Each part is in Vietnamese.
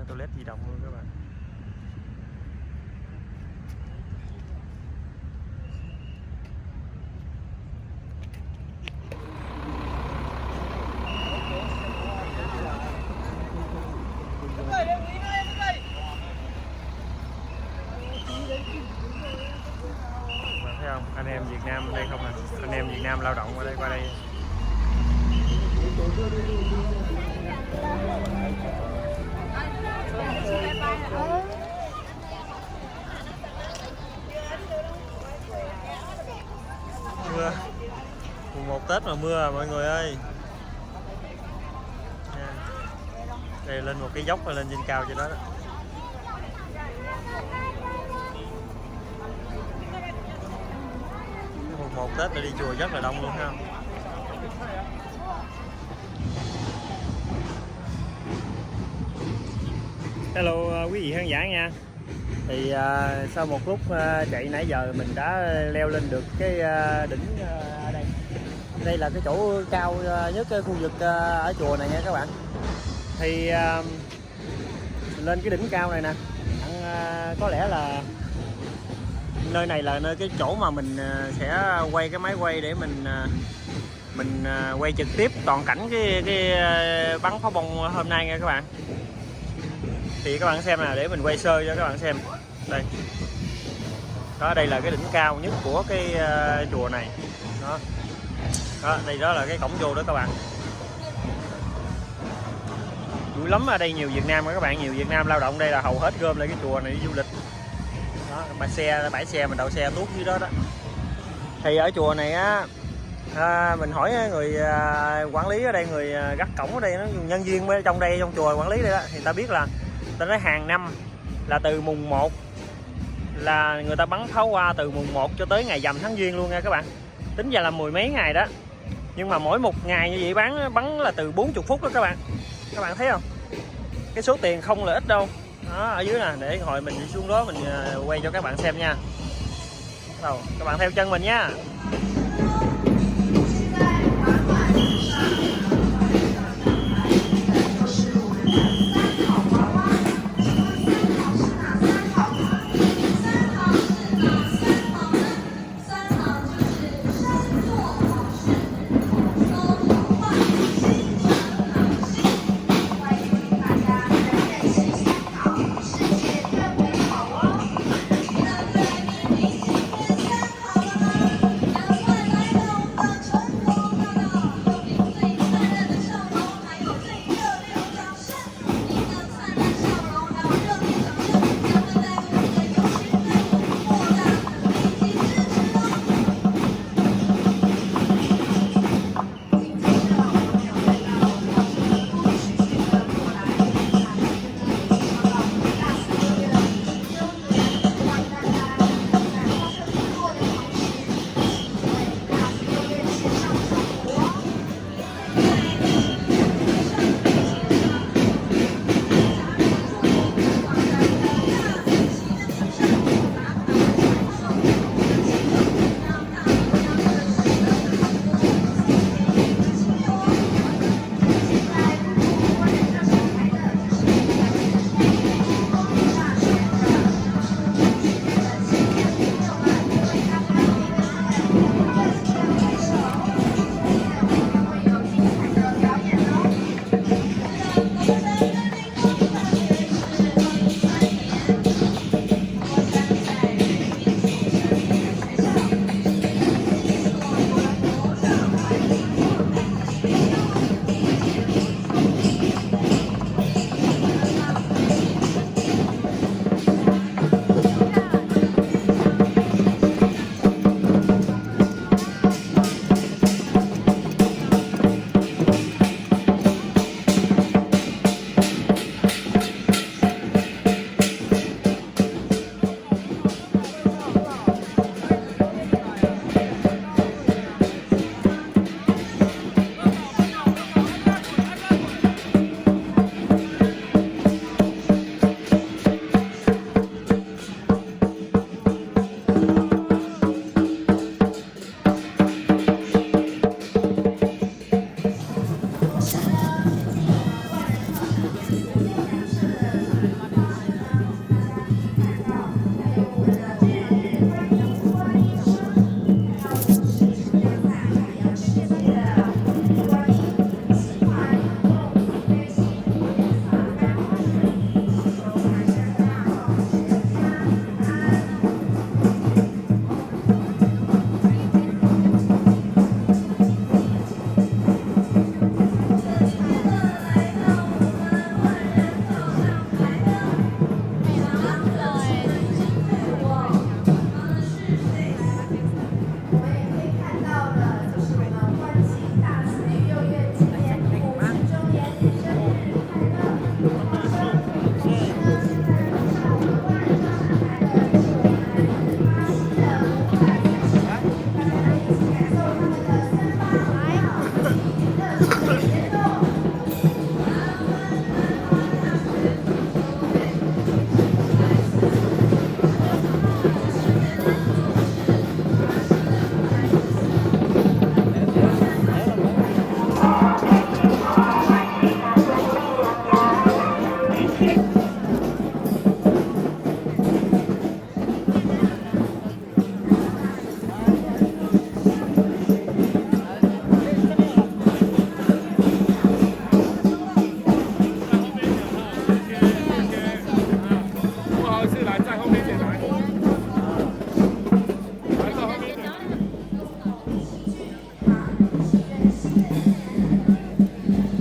toilet di động luôn các bạn. Bạn thấy không, anh em Việt Nam đây không à, anh em Việt Nam lao động ở đây, qua đây. Mưa mùng 1 Tết mà mưa à, mọi người ơi. Đây lên một cái dốc và lên trên cao cho đó, đó. Mùng 1 Tết là đi chùa rất là đông luôn ha. Hello quý vị khán giả nha. Thì sau một lúc chạy nãy giờ mình đã leo lên được cái đỉnh ở đây. Đây là cái chỗ cao nhất cái khu vực ở chùa này nha các bạn. Thì lên cái đỉnh cao này nè, có lẽ là nơi này là nơi cái chỗ mà mình sẽ quay cái máy quay để mình quay trực tiếp toàn cảnh cái bắn pháo bông hôm nay nha các bạn. Thì các bạn xem nè, để mình quay sơ cho các bạn xem. Đây đó, đây là cái đỉnh cao nhất của cái chùa này đó. Đó, đây đó là cái cổng vô đó các bạn. Vui lắm, ở đây nhiều Việt Nam các bạn, nhiều Việt Nam lao động đây là hầu hết gom lại cái chùa này đi du lịch đó. Bãi xe mình đậu xe tuốt dưới đó đó. Thì ở chùa này á, mình hỏi người quản lý ở đây, người gác cổng ở đây, nó nhân viên ở trong đây, trong chùa quản lý đây đó, thì ta biết là ta nói hàng năm là từ mùng 1 là người ta bắn pháo hoa từ mùng 1 cho tới ngày rằm tháng Giêng luôn nha các bạn. Tính ra là mười mấy ngày đó. Nhưng mà mỗi một ngày như vậy bắn là từ 40 phút đó các bạn. Các bạn thấy không? Cái số tiền không là ít đâu. Đó, ở dưới nè, để hồi mình đi xuống đó mình quay cho các bạn xem nha. Đâu, các bạn theo chân mình nha. 好意思，来在后面点来。来到后面点。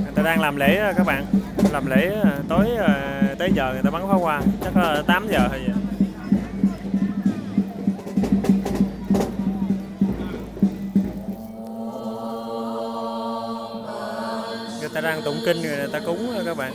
Người ta đang làm lễ đó các bạn, làm lễ tối tới giờ người ta bắn pháo hoa, chắc là 8 giờ hay gì. Người ta đang tụng kinh rồi người ta cúng đó các bạn.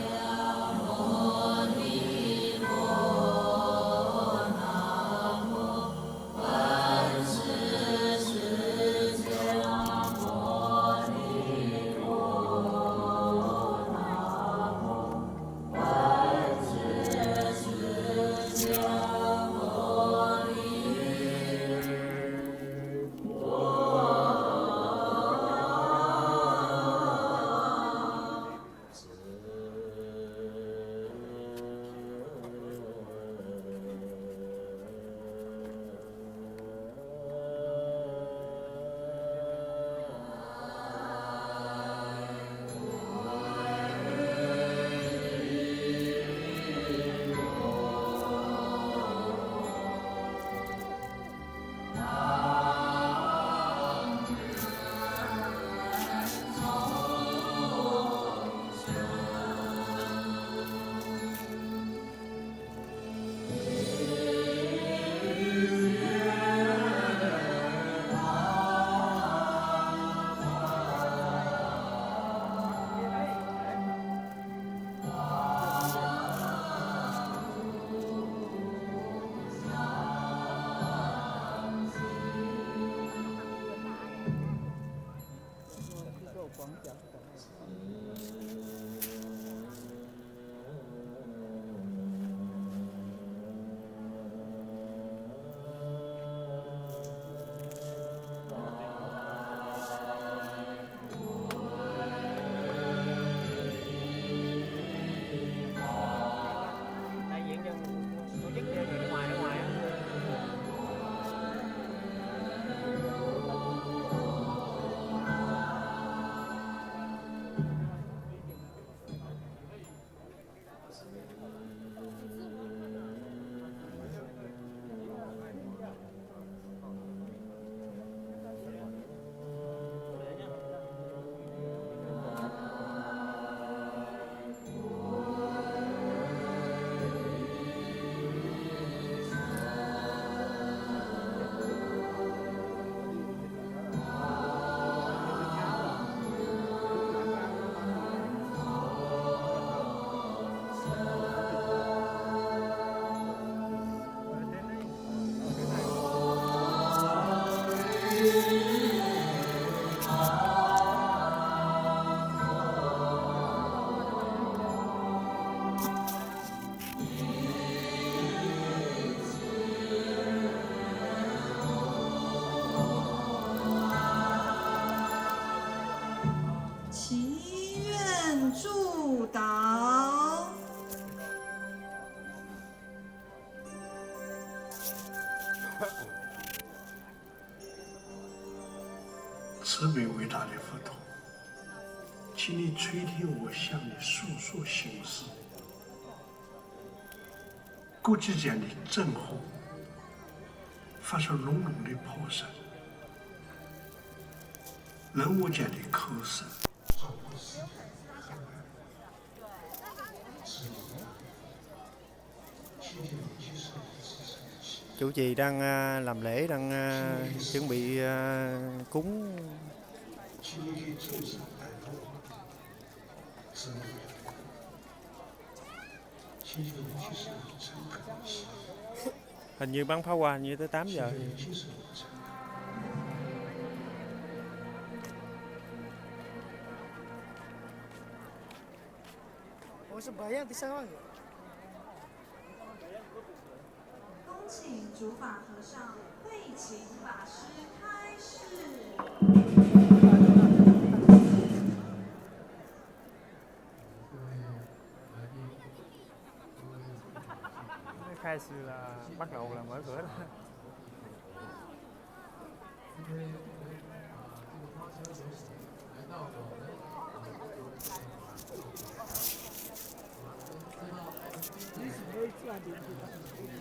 慈悲伟大的佛陀，请你垂听我向你诉说心事。国际间的战火发出隆隆的炮声，人物间的哭声。Chủ trì đang làm lễ, đang chuẩn bị cúng. Hình như bắn pháo hoa như tới 8 giờ. 我是白羊第三万个。恭请主法和尚慧勤法师开示。Khai sư là bắt đầu là mở cửa đó.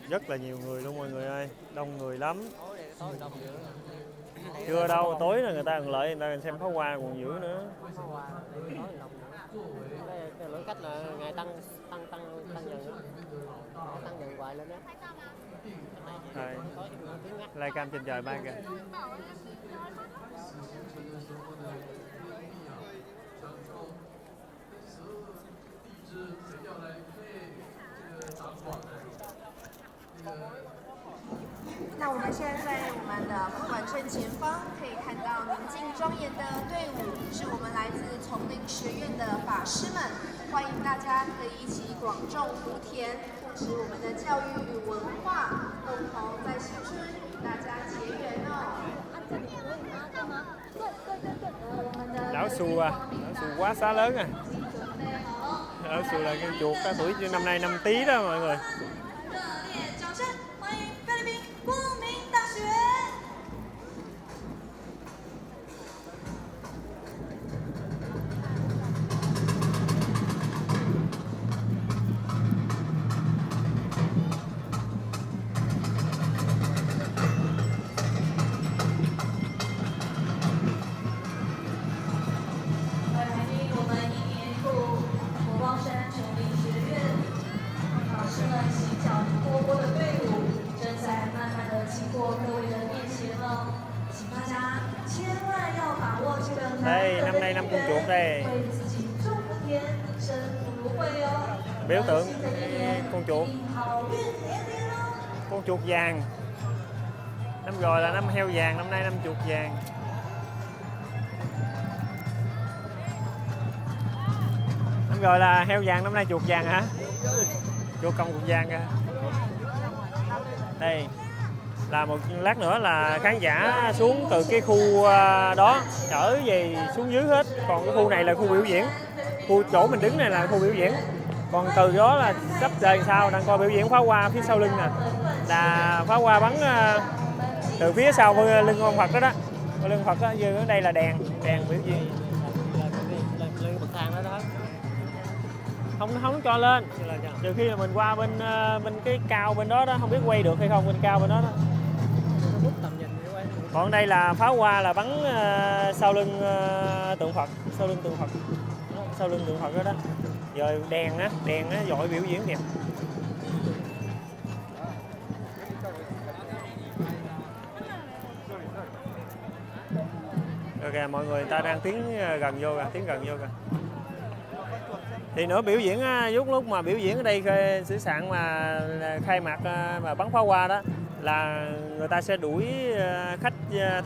Rất là nhiều người luôn mọi người ơi, đông người lắm. Chưa đâu, tối là người ta còn lợi, người ta còn xem pháo hoa còn dữ nữa. Cái lối cách là ngày tăng dần hoài lên đó. Rồi, livecam trên trời bay kìa.那我们现在在我们的不管正前方可以看到宁静庄严的队伍，是我们来自丛林学院的法师们，欢迎大家可以一起广种福田，扶持我们的教育与文化，共同在新春与大家结缘哦。 Lão Xu à, lão Xu quá xá lớn à. Lão Xu là con chuột có tuổi năm nay 5 tí đó mọi người. 热烈掌声欢迎菲律宾光明大学！ Đây, năm nay năm con chuột đây. Biểu tượng con chuột. Con chuột vàng. Năm rồi là năm heo vàng, năm nay năm chuột vàng. Năm rồi là heo vàng, năm nay chuột vàng hả? Chuột công chuột vàng kìa. Đây là một lát nữa là khán giả xuống từ cái khu đó trở về xuống dưới hết, còn cái khu này là khu biểu diễn, khu chỗ mình đứng này là khu biểu diễn, còn từ đó là sắp trời sau đang coi biểu diễn pháo hoa phía sau lưng nè, là pháo hoa bắn từ phía sau lưng con Phật đó đó, lưng Phật đó, như ở đây là đèn biểu diễn. Lên bậc thang đó đó. Không cho lên, trừ khi là mình qua bên cái cao bên đó đó, không biết quay được hay không, bên cao bên đó đó. Còn đây là pháo hoa là bắn sau lưng tượng Phật, sau lưng tượng Phật, sau lưng tượng Phật đó đó. Rồi đèn á dội biểu diễn đẹp. Ok, mọi người ta đang tiến gần vô kìa. Thì nữa biểu diễn lúc mà biểu diễn ở đây sửa soạn mà khai mạc mà bắn pháo hoa đó là người ta sẽ đuổi khách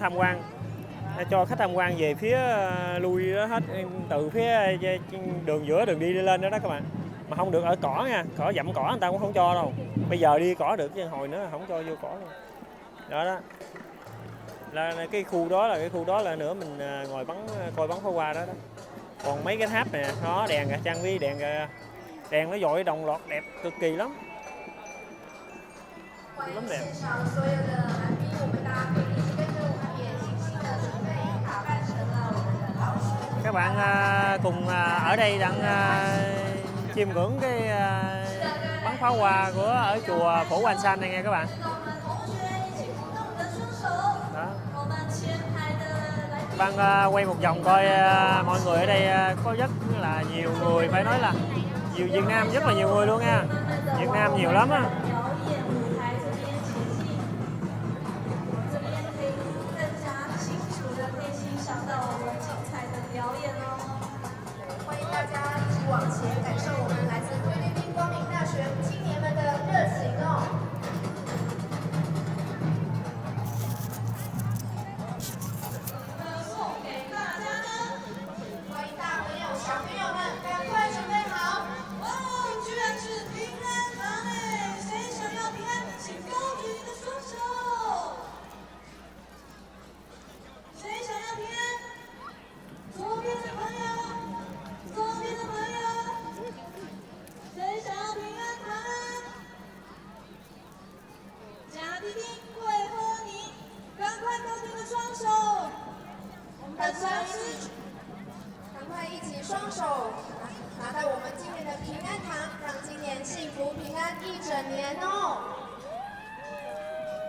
tham quan, cho khách tham quan về phía lui đó hết, từ phía đường giữa đường đi lên đó các bạn, mà không được ở cỏ nha, cỏ dặm cỏ người ta cũng không cho đâu. Bây giờ đi cỏ được chứ hồi nữa không cho vô cỏ luôn. Đó là cái khu đó là nữa mình ngồi coi bắn pháo hoa đó. Còn mấy cái tháp nè, nó đèn kìa, trang vi đèn nó dội đồng loạt đẹp cực kỳ lắm. Lắm đẹp. Các bạn cùng ở đây đang chiêm ngưỡng cái bắn pháo hoa của ở chùa Phổ Quang San này nghe các bạn. Đó. Bạn quay một vòng coi mọi người ở đây có rất là nhiều người, phải nói là nhiều Việt Nam, rất là nhiều người luôn nha. Việt Nam nhiều lắm á.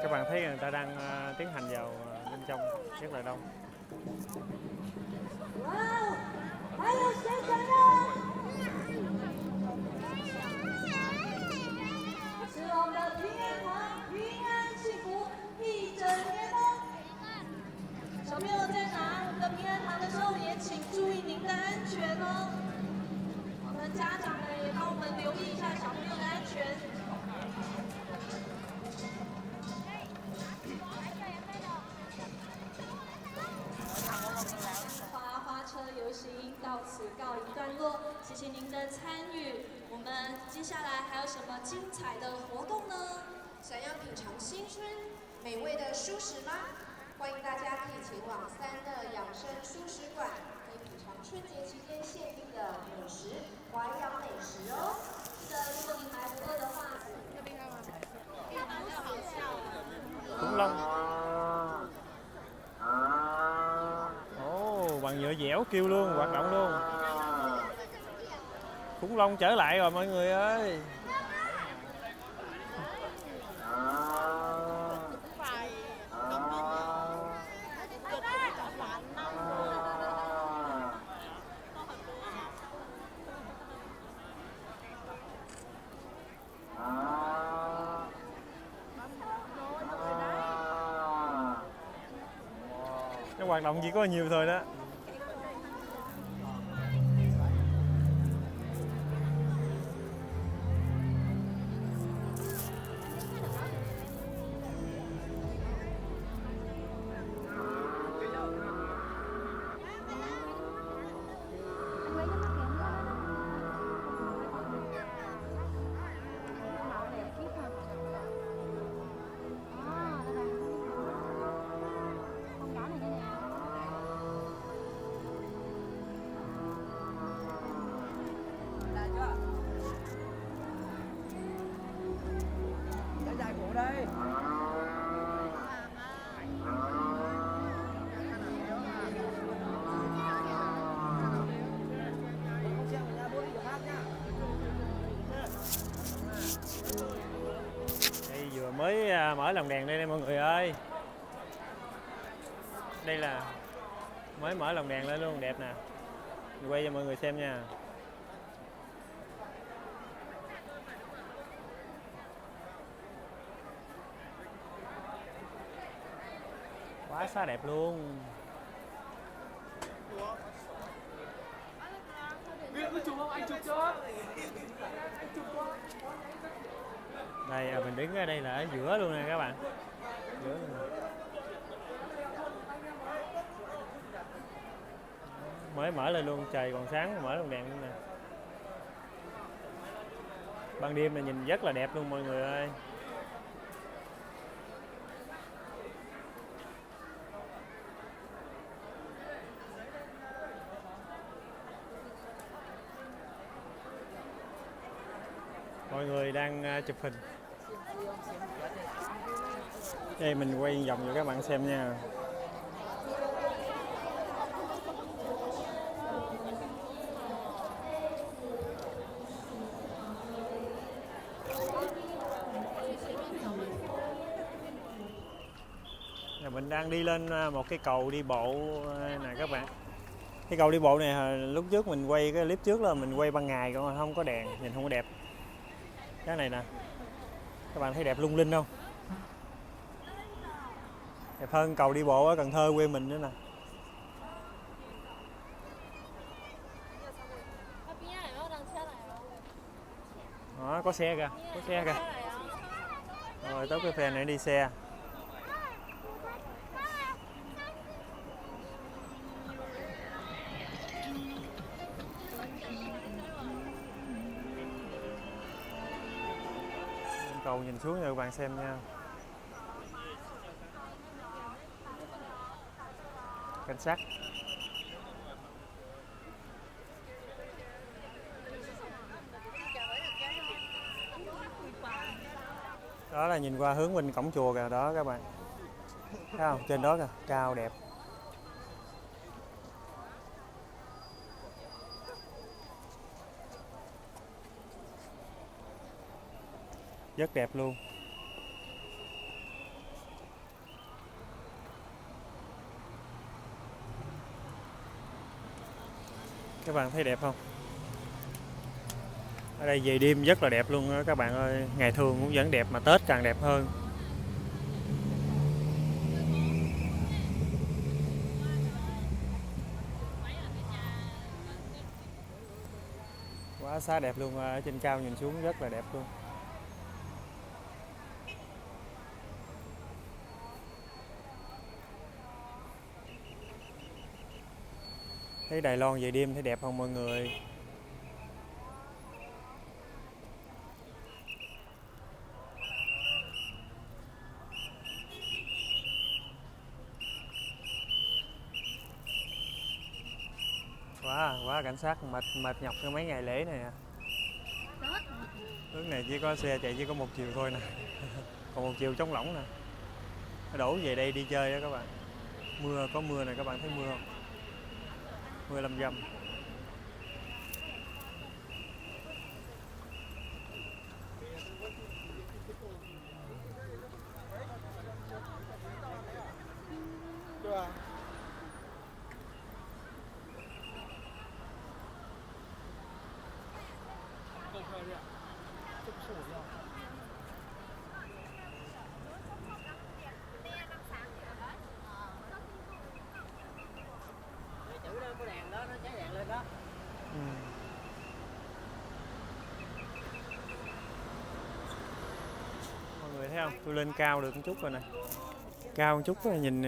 Các bạn thấy người ta đang tiến hành vào bên trong rất là đông. 还有谁想要？是我们的平安堂，平安幸福一整年哦。小朋友在拿我们的平安堂的时候，也请注意您的安全哦。我们家长们也帮我们留意一下小朋友的安全。 花车游行到此告一段落，谢谢您的参与。我们接下来还有什么精彩的活动呢？想要品尝新春美味的蔬食吗？欢迎大家可以前往三乐养生蔬食馆，可以品尝春节期间限定的美食——淮扬美食哦。是的，如果您还不饿的话，Khủng long. Ồ, bằng nhựa dẻo kêu luôn, hoạt động luôn. Khủng long trở lại rồi mọi người ơi. Cái hoạt động chỉ có nhiều thôi đó. Đây vừa mới mở lồng đèn đây đây mọi người ơi. Đây là mới mở lồng đèn lên luôn, đẹp nè. Mình quay cho mọi người xem nha. Quá xá đẹp luôn. Đây mình đứng ở đây là ở giữa luôn nè các bạn. Giữa luôn nè. Mới mở lên luôn, trời còn sáng mở lồng đèn luôn nè. Ban đêm này nhìn rất là đẹp luôn mọi người ơi. Mọi người đang chụp hình. Đây mình quay vòng cho các bạn xem nha. Mình đang đi lên một cái cầu đi bộ nè các bạn. Cái cầu đi bộ này lúc trước mình quay cái clip trước là mình quay ban ngày còn không có đèn, nhìn không có đẹp. Cái này nè, các bạn thấy đẹp lung linh không? Đẹp hơn cầu đi bộ ở Cần Thơ quê mình nữa nè. Đó, có xe kìa, có xe kìa. Rồi tới cái phe này đi xe. Cầu nhìn xuống cho các bạn xem nha. Cảnh sát. Đó là nhìn qua hướng bên cổng chùa kìa đó các bạn. Thấy không? Trên đó kìa, cao đẹp. Rất đẹp luôn. Các bạn thấy đẹp không? Ở đây về đêm rất là đẹp luôn đó các bạn ơi. Ngày thường cũng vẫn đẹp mà Tết càng đẹp hơn. Quá xá đẹp luôn, ở trên cao nhìn xuống rất là đẹp luôn. Thấy Đài Loan về đêm thấy đẹp không mọi người? Quá cảnh sát mệt nhọc cho mấy ngày lễ này à. Hướng này chỉ có xe chạy chỉ có một chiều thôi nè. Còn một chiều trống lỏng nè. Nó đổ về đây đi chơi đó các bạn. Có mưa này, các bạn thấy mưa không? Mưa lâm dâm. Chữ đó có đèn đó, nó cháy đèn lên đó. Mọi người thấy không? Tôi lên cao được một chút rồi nè. Cao một chút rồi, nhìn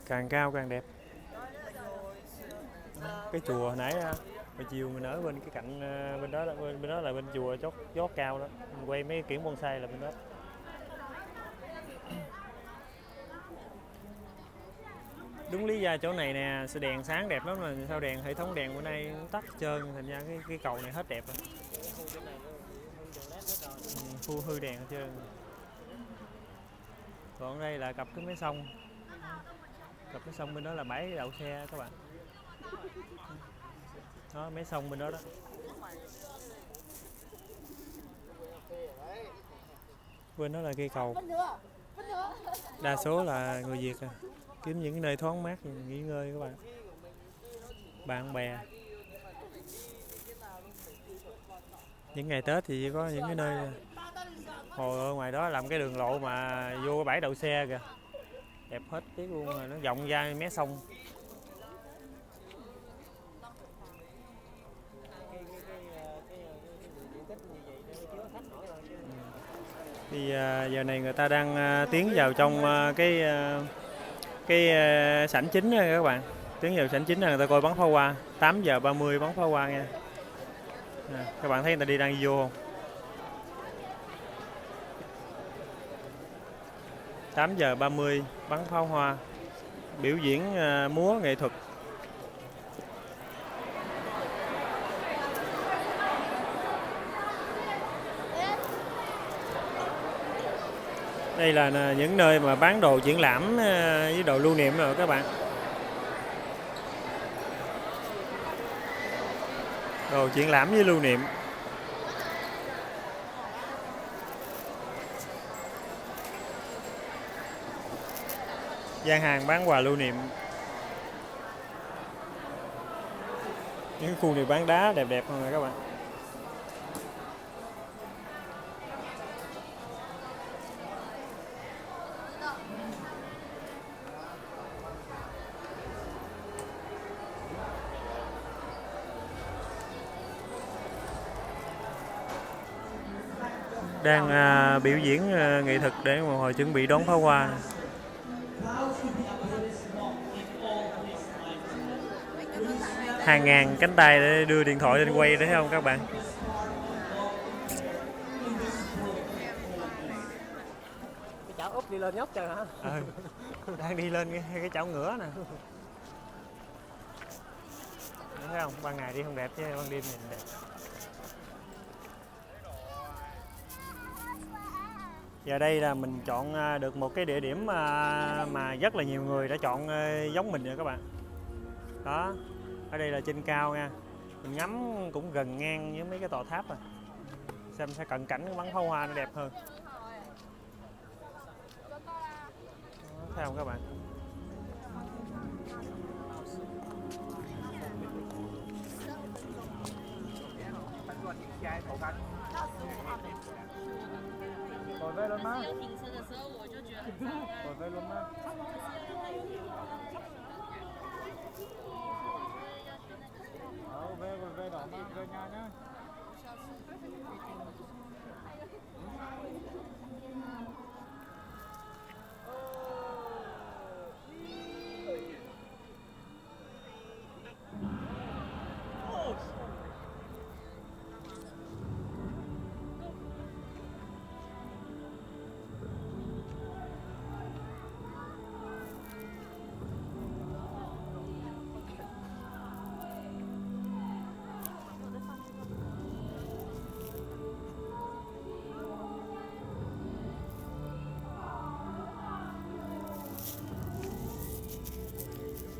càng cao càng đẹp. Cái chùa hồi nãy hồi chiều mình ở bên cái cạnh bên đó là bên chùa chót cao đó. Mình quay mấy kiển bonsai là bên đó. Đúng lý do chỗ này nè, sẽ đèn sáng đẹp lắm mà sao hệ thống đèn bữa nay tắt trơn, thành ra cái cầu này hết đẹp rồi. Hư đèn hết trơn. Còn đây là cặp cái máy sông. Cặp máy sông bên đó là bãi đậu xe các bạn. Đó, máy sông bên đó đó. Bên đó là cây cầu. Đa số là người Việt kiếm những cái nơi thoáng mát nghỉ ngơi các bạn. Bạn bè. Những ngày Tết thì chỉ có những cái nơi hồi ở ngoài đó làm cái đường lộ mà vô cái bãi đậu xe kìa. Đẹp hết tiếc luôn rồi, nó vọng ra mé sông. Thì giờ này người ta đang tiến vào trong cái sảnh chính nha các bạn. Tiến vào sảnh chính là người ta coi bắn pháo hoa. 8 giờ 30 bắn pháo hoa nha. Các bạn thấy người ta đang đi vô không? 8 giờ 30 bắn pháo hoa. Biểu diễn múa nghệ thuật. Đây là những nơi mà bán đồ triển lãm với đồ lưu niệm rồi các bạn. Đồ triển lãm với lưu niệm. Gian hàng bán quà lưu niệm. Những khu này bán đá đẹp đẹp không các bạn. Đang biểu diễn nghệ thuật để mà hồi chuẩn bị đón pháo hoa. Hàng ngàn cánh tay để đưa điện thoại lên quay đấy thấy không các bạn? Cái chảo úp đi lên nhóc trời hả? Đang đi lên cái chảo ngửa nè. Thấy không? Ban ngày đi không đẹp chứ ban đêm nhìn đẹp. Giờ đây là mình chọn được một cái địa điểm mà rất là nhiều người đã chọn giống mình rồi các bạn. Đó, ở đây là trên cao nha. Mình ngắm cũng gần ngang với mấy cái tòa tháp rồi. Xem sẽ cận cảnh bắn pháo hoa nó đẹp hơn. Đó, thấy không các bạn? Rồi về luôn má. 停车的时候我就觉得很脏啊。 Rồi về luôn má. Về đó má, về nhà nhá.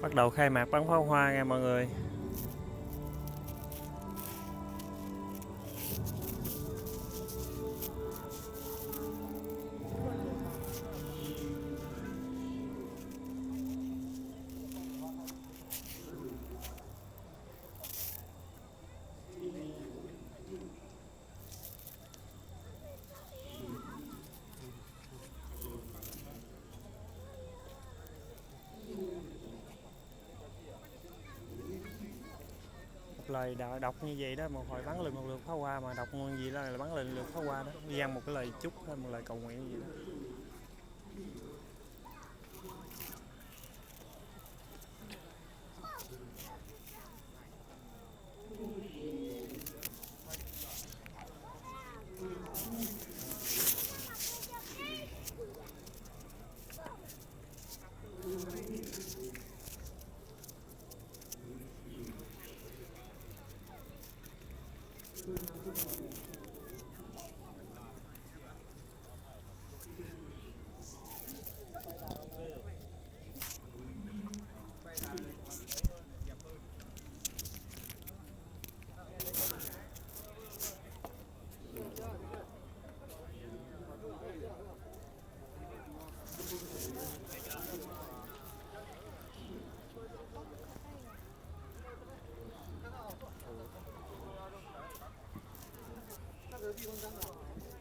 Bắt đầu khai mạc bắn pháo hoa nha mọi người. Lời đọc như vậy đó, một hồi bắn lên một lượt pháo hoa mà đọc gì đó là bắn lên lượt pháo hoa đó, gian một cái lời chúc hay một lời cầu nguyện gì đó.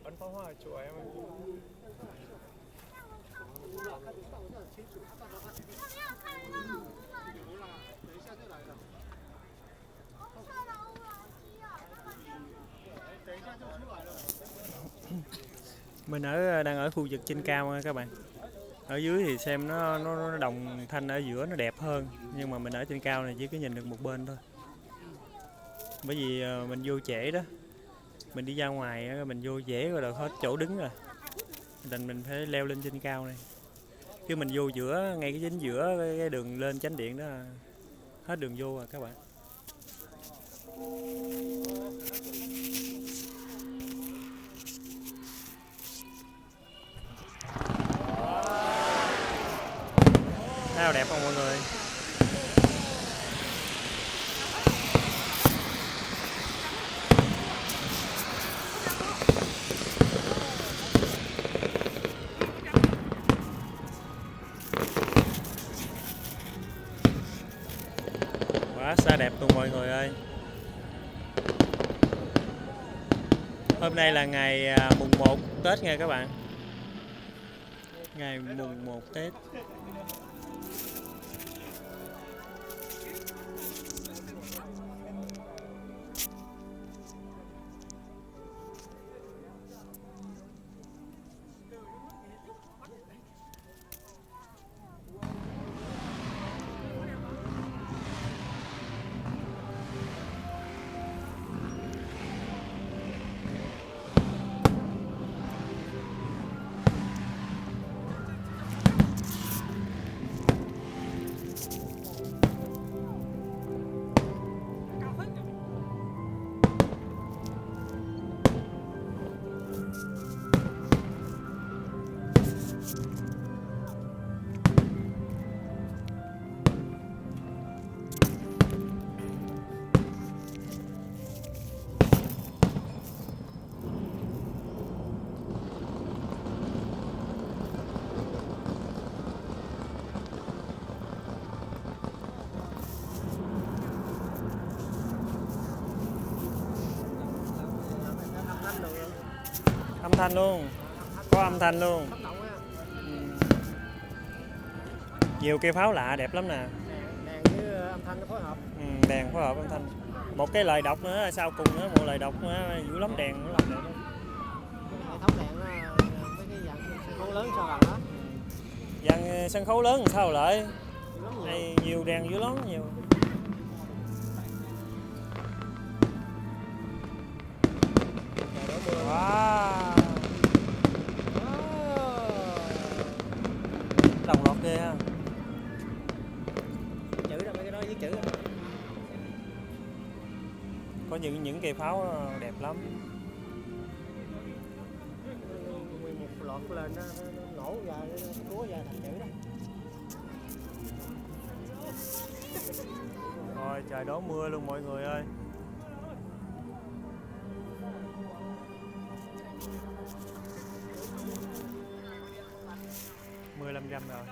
Bắn pháo hoa ở chỗ em ơi. Mình đang ở khu vực trên cao nha các bạn. Ở dưới thì xem nó đồng thanh ở giữa nó đẹp hơn, nhưng mà mình ở trên cao này chỉ có nhìn được một bên thôi. Bởi vì mình vô trễ đó. Mình đi ra ngoài mình vô trễ rồi hết chỗ đứng rồi. Nên mình phải leo lên trên cao này. Chứ mình vô giữa, ngay cái chính giữa cái đường lên chánh điện đó, hết đường vô rồi các bạn. Thấy đẹp không mọi người? Quá xa đẹp luôn mọi người ơi. Hôm nay là ngày mùng 1 Tết nha các bạn. Ngày mùng 1 Tết. thanh luôn, có âm thanh luôn. Phát động á. Nhiều cây pháo lạ đẹp lắm nè. Đèn với âm thanh nó phối hợp. Đèn phối hợp âm thanh. Một cái lời đọc nữa sau cùng nữa, một lời đọc nữa dữ lắm, đèn nó làm đẹp lắm. Hệ thống đèn với cái dạng sân khấu lớn sao bằng đó. Dàn sân khấu lớn làm sao lại? Dữ lắm nhiều. Đây nhiều đèn dữ lắm nhiều. Wow. Đồng loạt ghê ha. Chữ đâu mấy cái đó với chữ đó. Có những cây pháo đẹp lắm. Nguyên một lọt lên nó nổ ra, nó túa ra thành chữ đó. Rồi trời đổ mưa luôn mọi người ơi. Mưa lâm râm rồi.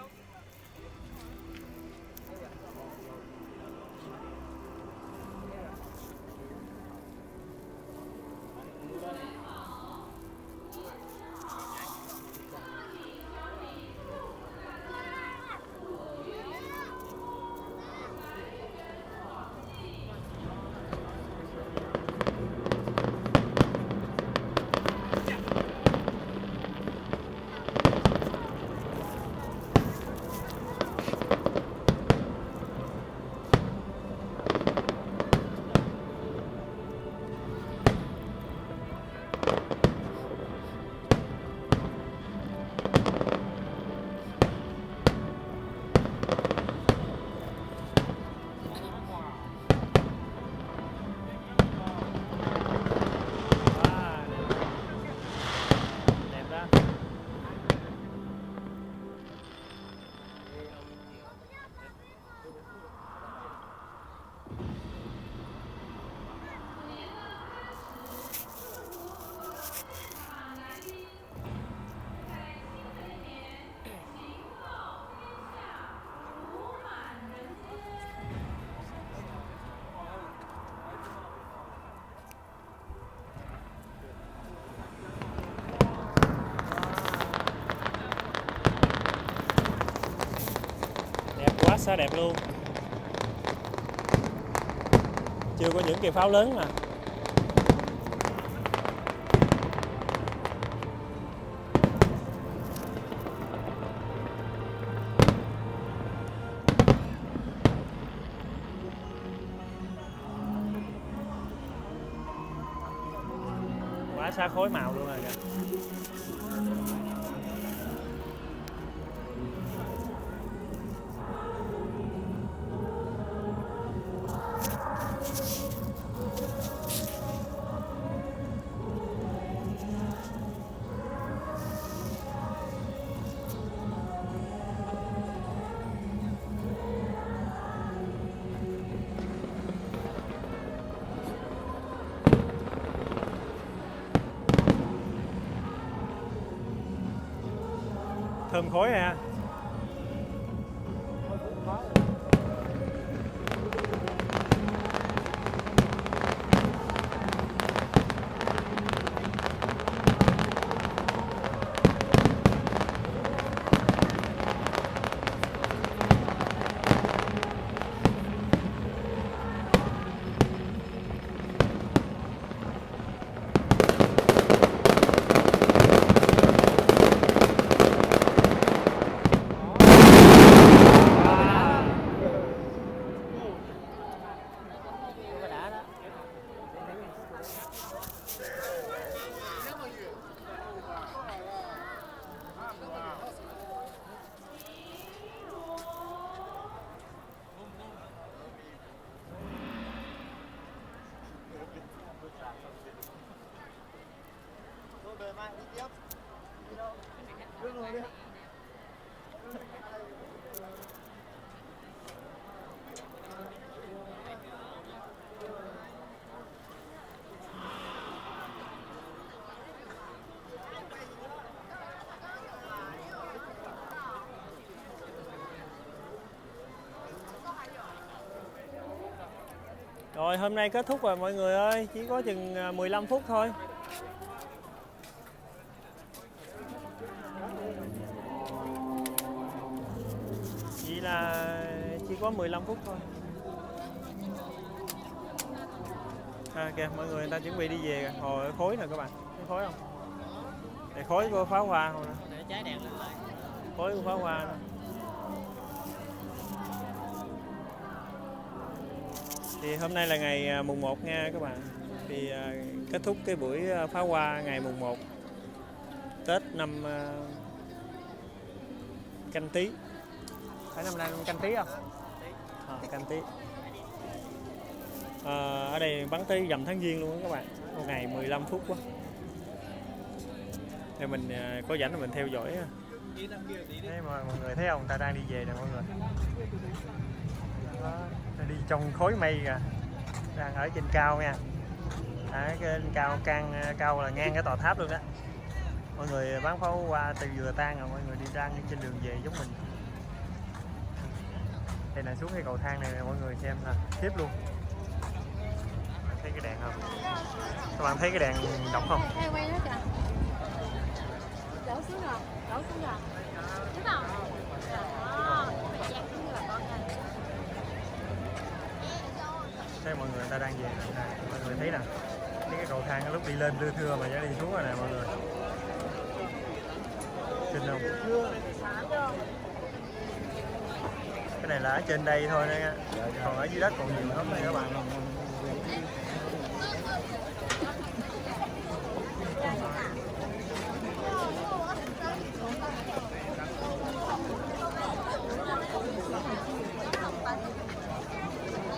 Đẹp đó. Đẹp quá sao đẹp luôn. Chưa có những cây pháo lớn mà. Quá xa khối màu luôn rồi kìa. Thơm khói ha. Rồi hôm nay kết thúc rồi mọi người ơi, chỉ có chừng 15 phút thôi. có 15 phút thôi. Kìa mọi người ta chuẩn bị đi về kìa. Hồi khối nè các bạn, thấy khối không? Đây khối của pháo hoa rồi nè. Để trái đèn lên lại. Khối của pháo hoa nè. Thì hôm nay là ngày mùng 1 nha các bạn. Thì kết thúc cái buổi pháo hoa ngày mùng 1 Tết năm Canh Tý. Phải năm nay Canh Tý không? Canh Tý. Ở đây bắn tới rằm tháng Giêng luôn đó các bạn. Một ngày 15 phút quá. Thì mình có rảnh thì mình theo dõi. Thấy mọi người thấy không? Ta đang đi về nè mọi người. Đó, đi trong khối mây kìa. Đang ở trên cao nha. Cái trên cao cao là ngang cái tòa tháp luôn đó. Mọi người bắn pháo hoa từ vừa tan rồi mọi người đi ra trên đường về giống mình. Đây là xuống cái cầu thang này mọi người xem nè, tiếp luôn. Thấy cái đèn không? Các bạn thấy cái đèn đọc không? Đây quay nó kìa. Đổ xuống rồi, đổ xuống rồi. Đúng không? Đó, mình dán xuống như là con nha. Thấy mọi người ta đang về nè, mọi người thấy nè. Cái cầu thang lúc đi lên thưa mà đã đi xuống rồi nè mọi người. Kinh không? Cái này là ở trên đây thôi nha. Còn ở dưới đất còn nhiều lắm này các bạn.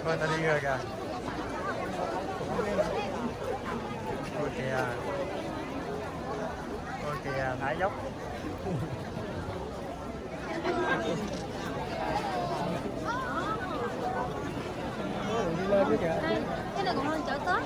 Thôi ta đi rồi kìa. Ôi kìa. Ôi kìa, thả dốc. Cái này còn hơn chở Tết.